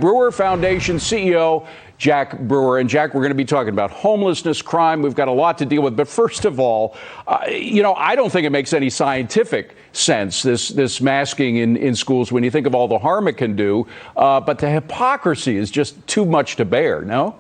Brewer Foundation CEO Jack Brewer. And Jack, we're going to be talking about homelessness, crime. We've got a lot to deal with. But first of all, I don't think it makes any scientific sense, this masking in schools, when you think of all the harm it can do. But the hypocrisy is just too much to bear, no?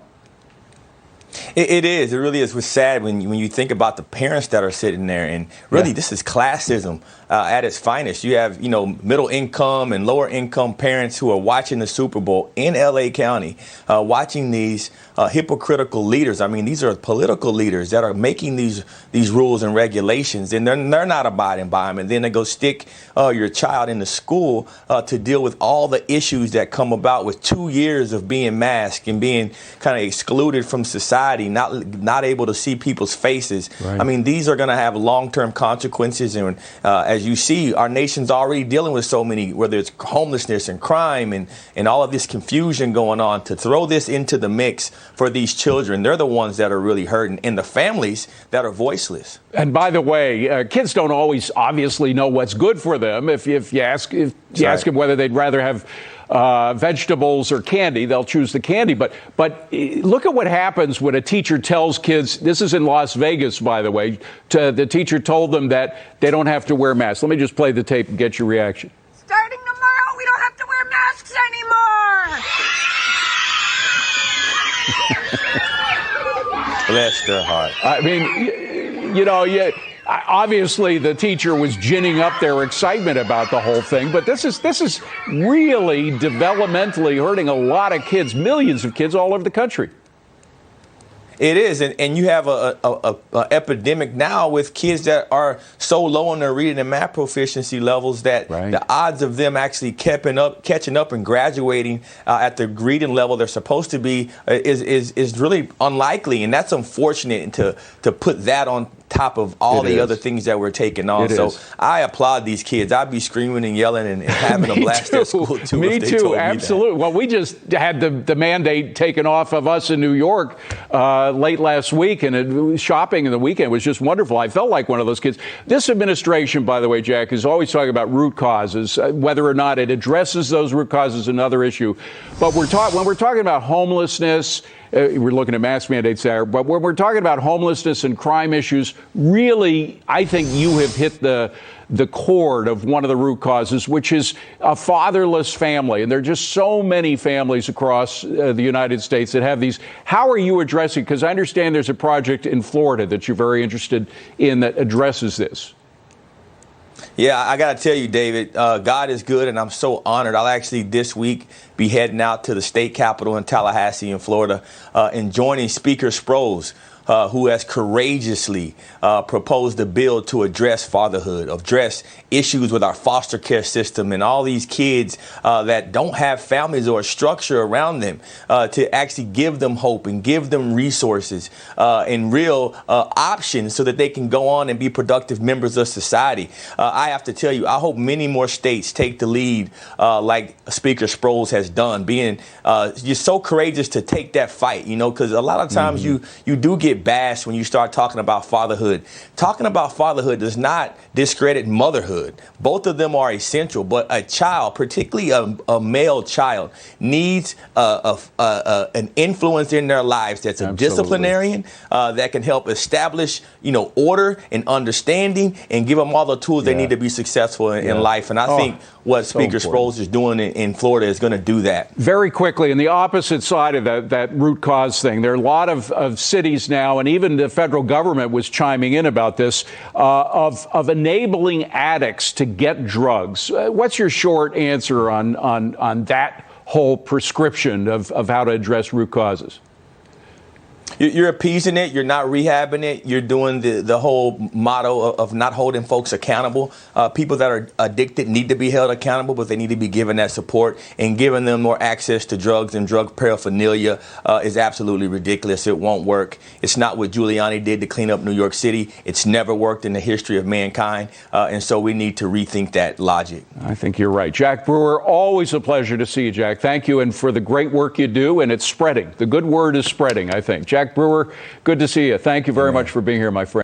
It is. It really is. It's sad when you think about the parents that are sitting there, and really this is classism at its finest. You have, middle income and lower income parents who are watching the Super Bowl in LA County, watching these hypocritical leaders. I mean, these are political leaders that are making these rules and regulations, and they're not abiding by them. And then they go stick your child in the school to deal with all the issues that come about with 2 years of being masked and being kind of excluded from society, not able to see people's faces. Right. I mean, these are going to have long-term consequences. And as you see, our nation's already dealing with so many, whether it's homelessness and crime and all of this confusion going on. To throw this into the mix for these children, they're the ones that are really hurting, and the families that are voiceless. And by the way, kids don't always obviously know what's good for them. If you ask them whether they'd rather have vegetables or candy, they'll choose the candy. But look at what happens when a teacher tells kids, this is in Las Vegas, by the way, the teacher told them that they don't have to wear masks. Let me just play the tape and get your reaction. Starting tomorrow, we don't have to wear masks anymore. Bless their heart. I mean, obviously the teacher was ginning up their excitement about the whole thing, but this is really developmentally hurting a lot of kids, millions of kids all over the country. It is, and you have a epidemic now with kids that are so low on their reading and math proficiency levels that the odds of them actually catching up and graduating at the reading level they're supposed to be is really unlikely, and that's unfortunate to put that on top of all the other things that we're taking on. So I applaud these kids. I'd be screaming and yelling and having a blast at school too. Me too, absolutely. Well, we just had the mandate taken off of us in New York late last week, and shopping in the weekend was just wonderful. I felt like one of those kids. This administration, by the way, Jack, is always talking about root causes. Whether or not it addresses those root causes is another issue. But when we're talking about homelessness, we're looking at mask mandates there, but when we're talking about homelessness and crime issues, really, I think you have hit the chord of one of the root causes, which is a fatherless family. And there are just so many families across the United States that have these. How are you addressing? Because I understand there's a project in Florida that you're very interested in that addresses this. Yeah, I got to tell you, David, God is good, and I'm so honored. I'll actually this week be heading out to the state capitol in Tallahassee in Florida and joining Speaker Sproles, who has courageously proposed a bill to address fatherhood, address issues with our foster care system and all these kids that don't have families or a structure around them, to actually give them hope and give them resources and real options so that they can go on and be productive members of society. I have to tell you, I hope many more states take the lead like Speaker Sproles has done, being you're so courageous to take that fight, because a lot of times you do get bashed when you start talking about fatherhood. Talking about fatherhood does not discredit motherhood. Both of them are essential, but a child, particularly a male child, needs an influence in their lives that's a disciplinarian that can help establish, order and understanding and give them all the tools they need to be successful in life. And I think what Speaker Sproles is doing in Florida is going to do that. Very quickly, on the opposite side of that root cause thing, there are a lot of cities now, and even the federal government was chiming in about this, of enabling addicts to get drugs. What's your short answer on that whole prescription of how to address root causes? You're appeasing it. You're not rehabbing it. You're doing the whole motto of not holding folks accountable. People that are addicted need to be held accountable, but they need to be given that support, and giving them more access to drugs and drug paraphernalia is absolutely ridiculous. It won't work. It's not what Giuliani did to clean up New York City. It's never worked in the history of mankind. And so we need to rethink that logic. I think you're right. Jack Brewer, always a pleasure to see you, Jack. Thank you, and for the great work you do, and it's spreading. The good word is spreading, I think. Jack Brewer, good to see you. Thank you very much for being here, my friend.